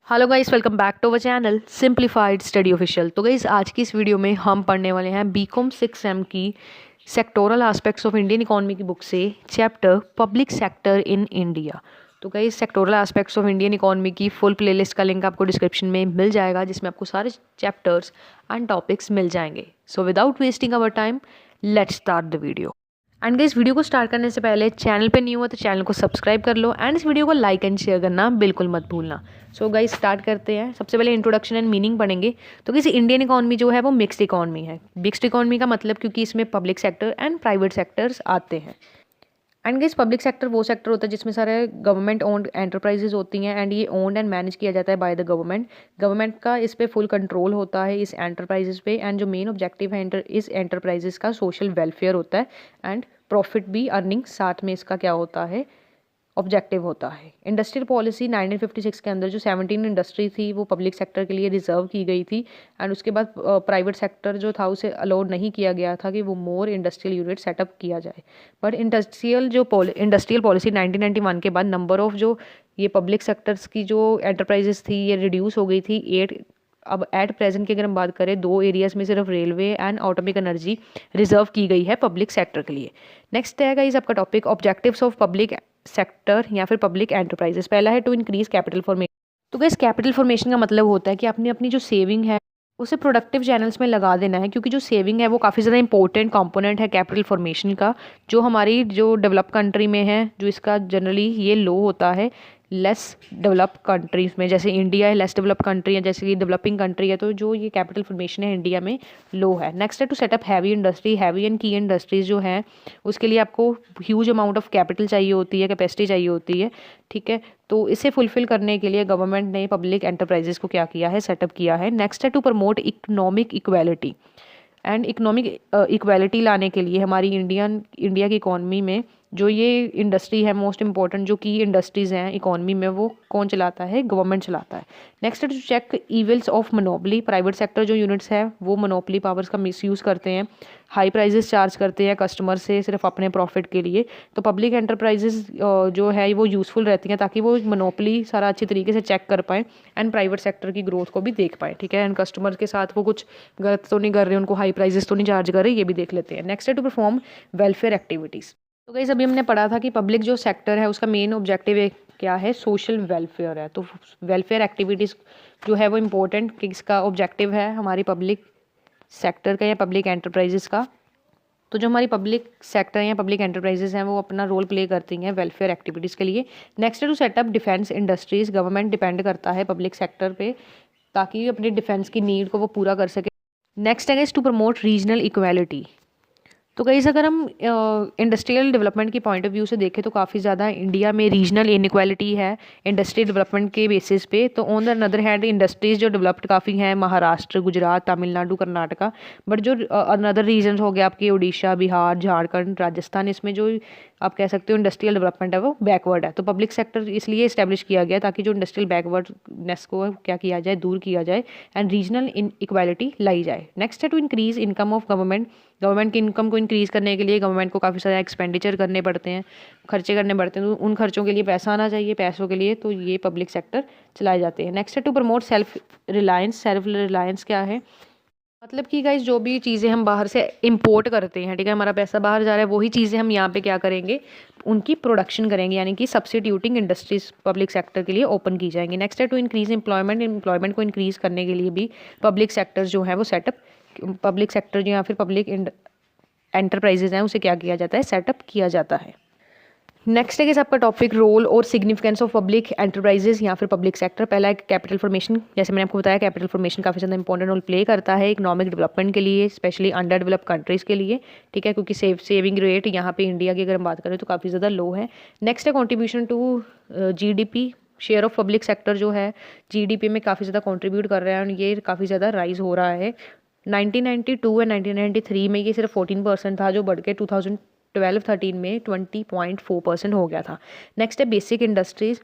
Hello guys, welcome back to our channel simplified study official. तो guys आज की इस वीडियो में हम पढ़ने वाले हैं बीकॉम 6 की sectoral aspects of Indian economy की बुक से chapter public sector in India. तो guys sectoral aspects of Indian economy की फुल प्लेलिस्ट का लिंक आपको डिस्क्रिप्शन में मिल जाएगा, जिसमें आपको सारे चैप्टर्स एंड टॉपिक्स मिल जाएंगे। So without wasting our time let's start the video. And guys video को स्टार्ट करने से पहले चैनल पे न्यू हो तो चैनल को सब्सक्राइब कर लो एंड इस वीडियो को लाइक एंड शेयर करना बिल्कुल मत भूलना। सो गाइस स्टार्ट करते हैं। सबसे पहले इंट्रोडक्शन एंड मीनिंग पढ़ेंगे। तो किसी इंडियन इकोनॉमी जो है वो मिक्स्ड इकोनॉमी है। मिक्स्ड इकोनॉमी का मतलब क्योंकि इसमें public sector and private sectors आते हैं। एंड गाइस पब्लिक सेक्टर वो सेक्टर होता है जिसमें सारे गवर्नमेंट ओन्ड एंटरप्राइजेज होती हैं एंड ये ओन्ड एंड मैनेज किया जाता है बाय द गवर्नमेंट। गवर्नमेंट का इस पे फुल कंट्रोल होता है इस एंटरप्राइजेज पे, एंड जो मेन ऑब्जेक्टिव है इस एंटरप्राइजेज का सोशल वेलफेयर होता है एंड प्रॉफिट भी अर्निंग साथ में इसका क्या होता है, ऑब्जेक्टिव होता है। इंडस्ट्रियल पॉलिसी 1956 के अंदर जो 17 इंडस्ट्री थी वो पब्लिक सेक्टर के लिए रिजर्व की गई थी एंड उसके बाद प्राइवेट सेक्टर जो था उसे अलाउड नहीं किया गया था कि वो मोर इंडस्ट्रियल यूनिट सेटअप किया जाए। बट इंडस्ट्रियल पॉलिसी 1991 के बाद नंबर ऑफ जो ये पब्लिक सेक्टर्स की जो एंटरप्राइजेस थी ये रिड्यूस हो गई थी 8। अब एट प्रेजेंट की अगर हम बात करें 2 एरियाज में सिर्फ railway and atomic energy reserve की गई है पब्लिक सेक्टर के लिए। नेक्स्ट है गाइस आपका topic objectives of public sector या फिर पब्लिक एंटरप्राइजेस। पहला है टू इंक्रीज कैपिटल फॉर्मेशन। तो गाइस कैपिटल फॉर्मेशन का मतलब होता है कि आपने अपनी जो सेविंग है उसे प्रोडक्टिव चैनल्स में लगा देना है, क्योंकि जो सेविंग है वो काफ़ी ज़्यादा इंपॉर्टेंट कंपोनेंट है कैपिटल फॉर्मेशन का। जो हमारी जो डेवलप कंट्री में है जो इसका जनरली ये लो होता है लेस डेवलप कंट्रीज़ में, जैसे इंडिया है लेस डेवलप कंट्री है, जैसे कि डेवलपिंग कंट्री है, तो जो ये कैपिटल फॉर्मेशन है इंडिया में लो है। नेक्स्ट है to set up heavy industry. Heavy and की इंडस्ट्रीज जो हैं उसके लिए आपको ह्यूज अमाउंट ऑफ कैपिटल चाहिए होती है, कैपेसिटी चाहिए होती है, ठीक है। तो इसे फुलफिल करने के लिए गवर्नमेंट ने पब्लिक एंटरप्राइजेस को क्या किया है, सेटअप किया है। नेक्स्ट है to promote economic equality. And economic equality लाने के लिए हमारी इंडिया की इकॉनमी में जो ये इंडस्ट्री है मोस्ट इंपॉर्टेंट जो की इंडस्ट्रीज़ हैं इकॉनमी में वो कौन चलाता है, गवर्नमेंट चलाता है। नेक्स्ट है to check evils of monopoly. Private sector जो यूनिट्स है वो मोनोपली पावर्स का मिसयूज़ करते हैं, हाई प्राइजेस चार्ज करते हैं कस्टमर से सिर्फ अपने प्रॉफिट के लिए। तो पब्लिक एंटरप्राइजेस जो है वो यूज़फुल रहती हैं ताकि वो मोनोपली सारा अच्छी तरीके से चेक कर पाएँ एंड प्राइवेट सेक्टर की ग्रोथ को भी देख पाएँ, ठीक है। एंड कस्टमर के साथ वो कुछ गलत तो नहीं कर रहे, उनको हाई प्राइजेस तो नहीं चार्ज कर रहे, ये भी देख लेते हैं। नेक्स्ट है टू परफॉर्म वेलफेयर एक्टिविटीज़। तो गाइस अभी हमने पढ़ा था कि पब्लिक जो सेक्टर है उसका मेन ऑब्जेक्टिव क्या है, सोशल वेलफेयर है। तो वेलफेयर एक्टिविटीज़ जो है वो इम्पोर्टेंट किसका ऑब्जेक्टिव है, हमारी पब्लिक सेक्टर का या पब्लिक एंटरप्राइजेस का। तो जो हमारी पब्लिक सेक्टर या पब्लिक एंटरप्राइजेस हैं वो अपना रोल प्ले करती हैं वेलफेयर एक्टिविटीज़ के लिए। नेक्स्ट है to set up defence industries. Government depend करता है पब्लिक सेक्टर पे ताकि अपनी डिफेंस की नीड को वो पूरा कर सके। नेक्स्ट है टू प्रमोट रीजनल इक्वालिटी। तो गाइस अगर हम इंडस्ट्रियल डेवलपमेंट की पॉइंट ऑफ व्यू से देखें तो काफ़ी ज़्यादा इंडिया में रीजनल इनइक्वालिटी है इंडस्ट्रियल डेवलपमेंट के बेसिस पे। तो on the another hand industries जो डेवलप्ड काफ़ी हैं महाराष्ट्र, गुजरात, तमिलनाडु, कर्नाटका। बट जो अनदर रीजन हो गया आपके उड़ीसा, बिहार, झारखंड, राजस्थान, इसमें जो आप कह सकते हो इंडस्ट्रियल डेवलपमेंट है वो बैकवर्ड है। तो पब्लिक सेक्टर इसलिए इस्टेब्लिश किया गया ताकि जो इंडस्ट्रियल बैकवर्डनेस को क्या किया जाए, दूर किया जाए एंड रीजनल इक्वालिटी लाई जाए। नेक्स्ट है to increase income of government. Government की इनकम को इंक्रीज़ करने के लिए गवर्नमेंट को काफ़ी सारे एक्सपेंडिचर करने पड़ते हैं, खर्चे करने पड़ते हैं। तो उन खर्चों के लिए पैसा आना चाहिए, पैसों के लिए तो ये पब्लिक सेक्टर चलाए जाते हैं। नेक्स्ट है to promote self reliance. Self reliance क्या है, मतलब कि गाइस जो भी चीज़ें हम बाहर से इंपोर्ट करते हैं, ठीक है, हमारा पैसा बाहर जा रहा है, वही चीज़ें हम यहाँ पे क्या करेंगे, उनकी प्रोडक्शन करेंगे, यानी कि सब्सिट्यूटिंग इंडस्ट्रीज पब्लिक सेक्टर के लिए ओपन की जाएंगी। नेक्स्ट है टू इंक्रीज एम्प्लॉयमेंट। एम्प्लॉयमेंट को इंक्रीज़ करने के लिए भी पब्लिक सेक्टर जो है वो सेटअप, पब्लिक सेक्टर जो या फिर पब्लिक एंटरप्राइजेज हैं उसे क्या किया जाता है, सेटअप किया जाता है। नेक्स्ट है आपका टॉपिक रोल और सिग्निफिकेंस ऑफ पब्लिक एंटरप्राइजेज या फिर पब्लिक सेक्टर। पहला एक कैपिटल फॉर्मेशन। जैसे मैंने आपको बताया कैपिटल फॉर्मेशन काफ़ी ज़्यादा इंपॉर्टेंट रोल प्ले करता है इकोनॉमिक डेवलपमेंट के लिए, स्पेशली अंडर डेवलप कंट्रीज़ के लिए, ठीक है, क्योंकि सेविंग रेट यहाँ पे इंडिया की अगर हम बात करें तो काफ़ी ज़्यादा लो है। नेक्स्ट है contribution to GDP। Share of public sector जो है GDP में काफ़ी ज़्यादा कॉन्ट्रीब्यूट कर रहा है और ये काफ़ी ज़्यादा राइज हो रहा है। 1992 एंड 1993 में ये सिर्फ 14% था, जो बढ़ के 2012-13 में 20.4% हो गया था। नेक्स्ट है बेसिक इंडस्ट्रीज़।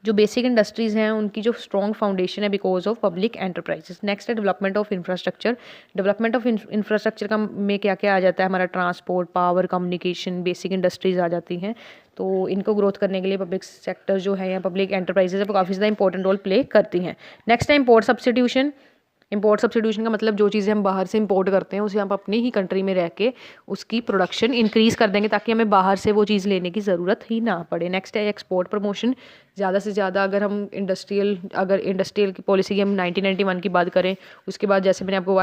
जो बेसिक इंडस्ट्रीज़ हैं उनकी जो स्ट्रॉन्ग फाउंडेशन है because of public enterprises. Next है development of infrastructure. Development of infrastructure का में क्या क्या आ जाता है, हमारा transport, power, communication, basic industries आ जाती हैं। तो इनको ग्रोथ करने के लिए पब्लिक सेक्टर जो है या पब्लिक एंटरप्राइजेज है वो काफ़ी ज़्यादा इंपॉर्टेंट रोल प्ले करती हैं। नेक्स्ट है इम्पोर्ट सब्स्टिट्यूशन। इंपोर्ट सब्स्टिट्यूशन का मतलब जो चीज़ें हम बाहर से इंपोर्ट करते हैं उसे हम अपनी ही कंट्री में रह के उसकी प्रोडक्शन इंक्रीज़ कर देंगे ताकि हमें बाहर से वो चीज़ लेने की ज़रूरत ही ना पड़े। नेक्स्ट है एक्सपोर्ट प्रमोशन। ज़्यादा से ज़्यादा अगर इंडस्ट्रियल की पॉलिसी की हम 1991 की बात करें, उसके बाद जैसे मैंने आपको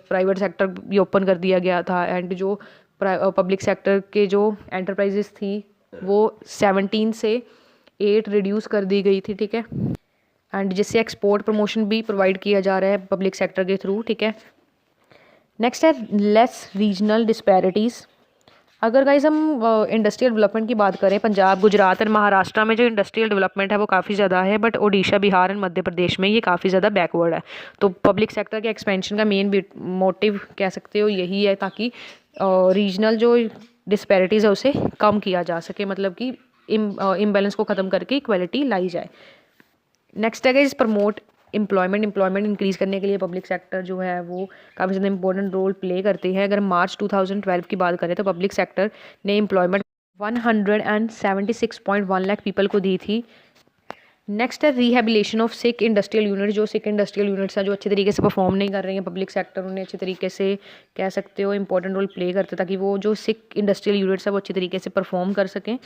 प्राइवेट सेक्टर भी ओपन कर दिया गया था एंड जो पब्लिक सेक्टर के जो एंटरप्राइजेस थी वो 17 से 8 रिड्यूस कर दी गई थी, ठीक है, एंड जिससे एक्सपोर्ट प्रमोशन भी प्रोवाइड किया जा रहा है पब्लिक सेक्टर के थ्रू, ठीक है। नेक्स्ट है लेस रीजनल डिस्पैरिटीज़। अगर गाइज हम इंडस्ट्रियल डेवलपमेंट की बात करें, पंजाब, गुजरात और महाराष्ट्र में जो इंडस्ट्रियल डेवलपमेंट है वो काफ़ी ज़्यादा है, बट ओडिशा, बिहार और मध्य प्रदेश में ये काफ़ी ज़्यादा बैकवर्ड है। तो पब्लिक सेक्टर के एक्सपेंशन का मेन मोटिव कह सकते हो यही है ताकि रीजनल जो डिस्पैरिटीज़ है उसे कम किया जा सके, मतलब कि इम्बैलेंस को ख़त्म करके इक्वलिटी लाई जाए। नेक्स्ट है इस प्रमोट एम्प्लॉयमेंट इंक्रीज़ करने के लिए पब्लिक सेक्टर जो है वो काफ़ी ज़्यादा इंपॉर्टेंट रोल प्ले करती है। अगर मार्च 2012 की बात करें तो पब्लिक सेक्टर ने एम्प्लॉयमेंट 176.1 लाख पीपल को दी थी। नेक्स्ट है rehabilitation of sick industrial unit. जो सिक इंडस्ट्रियल यूनिट्स हैं जो अच्छे तरीके से परफॉर्म नहीं कर रही हैं, पब्लिक सेक्टर उन्हें अच्छे तरीके से कह सकते हो इंपॉर्टेंट रोल प्ले करते ताकि वो जो सिक इंडस्ट्रियल यूनिट्स है वो अच्छे तरीके से परफॉर्म कर सकें।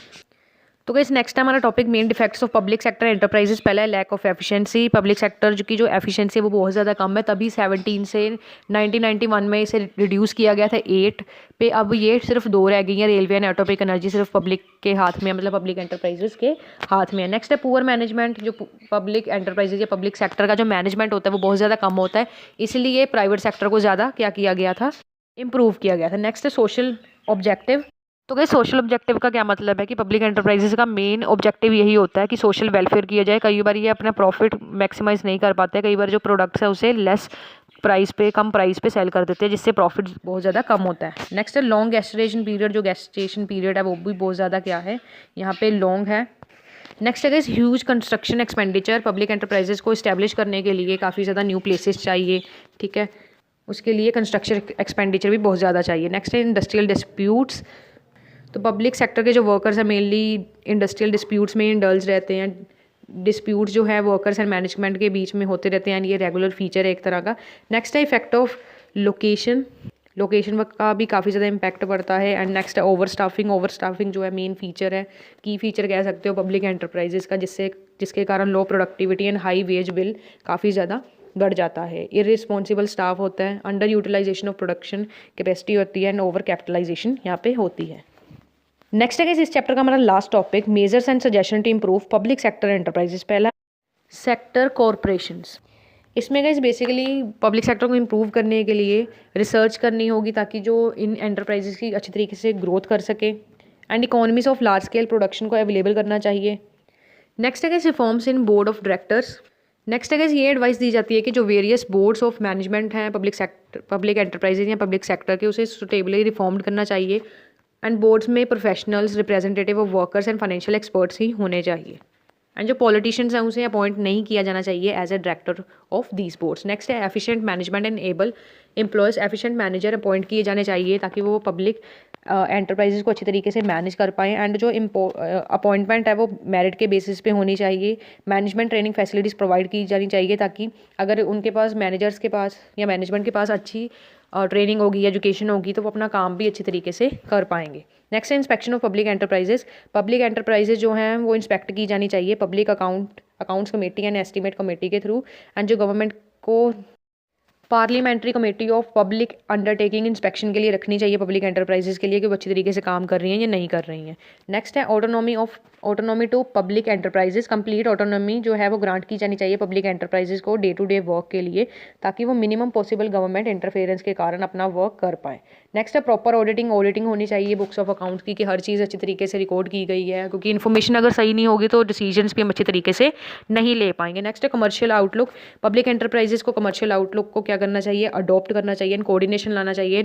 तो गाइस नेक्स्ट हमारा topic main defects of public sector enterprises. पहला है lack of efficiency. Public sector की जो एफिशिएंसी है वो बहुत ज़्यादा कम है, तभी 17 से 1991 में इसे रिड्यूस किया गया था 8 पे, अब ये सिर्फ 2 रह गई हैं। रेलवे एंड ऑटोपिक एनर्जी सिर्फ पब्लिक के हाथ में है, मतलब पब्लिक एंटरप्राइजेस के हाथ में है। नेक्स्ट है पुअर मैनेजमेंट। जो पब्लिक एंटरप्राइजेज या पब्लिक सेक्टर का जो मैनेजमेंट होता है वो बहुत ज़्यादा कम होता है, इसलिए प्राइवेट सेक्टर को ज़्यादा क्या किया गया था, इम्प्रूव किया गया था। नेक्स्ट है सोशल ऑब्जेक्टिव। तो गाइस सोशल ऑब्जेक्टिव का क्या मतलब है कि पब्लिक एंटरप्राइजेस का मेन ऑब्जेक्टिव यही होता है कि सोशल वेलफेयर किया जाए। कई बार ये अपना प्रॉफिट मैक्सिमाइज नहीं कर पाते, कई बार जो प्रोडक्ट्स है उसे कम प्राइस पे सेल कर देते हैं जिससे प्रॉफिट बहुत ज़्यादा कम होता है। नेक्स्ट है लॉन्ग गेस्टेशन पीरियड। जो गेस्टेशन पीरियड है वो भी बहुत ज़्यादा क्या है, यहाँ पे लॉन्ग है। नेक्स्ट है guys huge construction expenditure. Public enterprises को इस्टेब्लिश करने के लिए काफ़ी ज़्यादा न्यू प्लेसेस चाहिए, ठीक है, उसके लिए कंस्ट्रक्शन एक्सपेंडिचर भी बहुत ज़्यादा चाहिए। नेक्स्ट है इंडस्ट्रियल डिस्प्यूट्स। तो पब्लिक सेक्टर के जो वर्कर्स हैं मेनली इंडस्ट्रियल डिस्प्यूट्स में इंडल्ज रहते हैं। डिस्प्यूट जो है वर्कर्स एंड मैनेजमेंट के बीच में होते रहते हैं, ये रेगुलर फीचर है एक तरह का। नेक्स्ट है इफेक्ट ऑफ लोकेशन का भी काफ़ी ज़्यादा इम्पैक्ट पड़ता है। एंड नेक्स्ट है ओवर स्टाफिंग जो है मेन फीचर है, की फीचर कह सकते हो पब्लिक एंटरप्राइजेस का, जिसके कारण low productivity and high wage bill काफ़ी ज़्यादा बढ़ जाता है। इररिस्पॉन्सिबल स्टाफ होता है, under utilization of production capacity होती है एंड ओवर कैपिटलाइजेशन यहाँ पे होती है। नेक्स्ट है इस चैप्टर का हमारा last topic measures and suggestion to improve public sector enterprises. पहला सेक्टर कॉरपोरेशंस। इसमें गाइस बेसिकली पब्लिक सेक्टर को इम्प्रूव करने के लिए रिसर्च करनी होगी ताकि जो इन एंटरप्राइजेस की अच्छी तरीके से ग्रोथ कर सके and economies of large scale production को अवेलेबल करना चाहिए। नेक्स्ट है guys reforms in board of directors. Next है गाइस ये एडवाइस दी जाती है कि जो वेरियस बोर्ड्स ऑफ मैनेजमेंट हैं पब्लिक एंटरप्राइजेज या पब्लिक सेक्टर के, उसे सुटेबली रिफॉर्म्ड करना चाहिए एंड बोर्ड्स में professionals, representative of workers and financial experts ही होने चाहिए एंड जो पॉलिटिशियंस हैं उसे अपॉइंट नहीं किया जाना चाहिए as a director of these boards. Next है efficient management and able employees. Efficient manager appoint किए जाने चाहिए ताकि वो पब्लिक एंटरप्राइजेस को अच्छी तरीके से मैनेज कर पाएँ एंड जो अपॉइंटमेंट है वो मेरिट के बेसिस पे होनी चाहिए। मैनेजमेंट ट्रेनिंग फैसिलिटीज़ प्रोवाइड की जानी चाहिए ताकि अगर उनके पास मैनेजर्स के पास या मैनेजमेंट के पास अच्छी ट्रेनिंग होगी, एजुकेशन होगी, तो वो अपना काम भी अच्छी तरीके से कर पाएंगे। नेक्स्ट है inspection of public enterprises. Public enterprises जो हैं वो इंस्पेक्ट की जानी चाहिए public accounts committee and estimate committee के थ्रू एंड जो गवर्नमेंट को parliamentary committee of public undertaking inspection के लिए रखनी चाहिए पब्लिक एंटरप्राइजेस के लिए कि वो अच्छी तरीके से काम कर रही हैं या नहीं कर रही हैं। नेक्स्ट है autonomy to public enterprises. Complete autonomy जो है वो ग्रांट की जानी चाहिए पब्लिक एंटरप्राइजेस को डे टू डे वर्क के लिए ताकि वो मिनिमम पॉसिबल गवर्नमेंट इंटरफेरेंस के कारण अपना वर्क कर पाएँ। नेक्स्ट है प्रॉपर ऑडिटिंग होनी चाहिए बुक्स ऑफ अकाउंट्स की, कि हर चीज़ अच्छी तरीके से रिकॉर्ड की गई है, क्योंकि इन्फॉर्मेशन अगर सही नहीं होगी तो डिसीजंस भी हम अच्छे तरीके से नहीं ले पाएंगे। नेक्स्ट है कमर्शियल आउटलुक। पब्लिक एंटरप्राइजेस को कमर्शियल आउटलुक को क्या क्या करना चाहिए, अडॉप्ट करना चाहिए एंड कोऑर्डिनेशन लाना चाहिए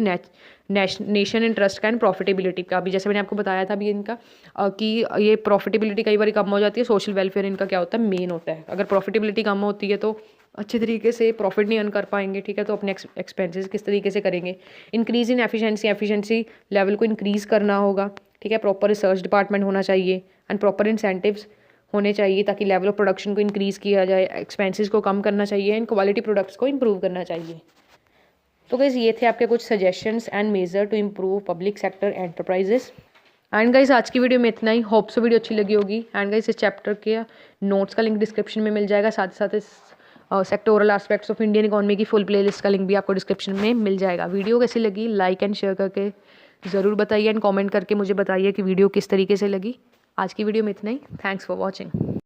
नेशन इंटरेस्ट का एंड प्रॉफिटेबिलिटी का। अभी जैसे मैंने आपको बताया था अभी इनका कि ये प्रॉफिटेबिलिटी कई बार कम हो जाती है, सोशल वेलफेयर इनका क्या होता है, मेन होता है। अगर प्रॉफिटेबिलिटी कम होती है तो अच्छे तरीके से प्रॉफिट नहीं अर्न कर पाएंगे, ठीक है। तो अपने एक्सपेंसेस किस तरीके से करेंगे, इंक्रीज इन एफिशिएंसी लेवल को इंक्रीज़ करना होगा, ठीक है। प्रॉपर रिसर्च डिपार्टमेंट होना चाहिए एंड प्रॉपर इंसेंटिव्स होने चाहिए ताकि लेवल ऑफ प्रोडक्शन को इंक्रीज़ किया जाए, एक्सपेंसेस को कम करना चाहिए एंड क्वालिटी प्रोडक्ट्स को इंप्रूव करना चाहिए। तो गाइस ये थे आपके कुछ suggestions and major to improve public sector enterprises. And guys आज की वीडियो में इतना ही, होप सो वीडियो अच्छी लगी होगी। एंड गाइस इस चैप्टर के नोट्स का लिंक डिस्क्रिप्शन में मिल जाएगा, साथ ही साथ इस sectoral aspects of Indian economy की फुल प्लेलिस्ट का लिंक भी आपको डिस्क्रिप्शन में मिल जाएगा। वीडियो कैसी लगी लाइक एंड शेयर करके ज़रूर बताइए एंड कमेंट करके मुझे बताइए कि वीडियो किस तरीके से लगी। आज की वीडियो में इतना ही, थैंक्स फॉर वॉचिंग।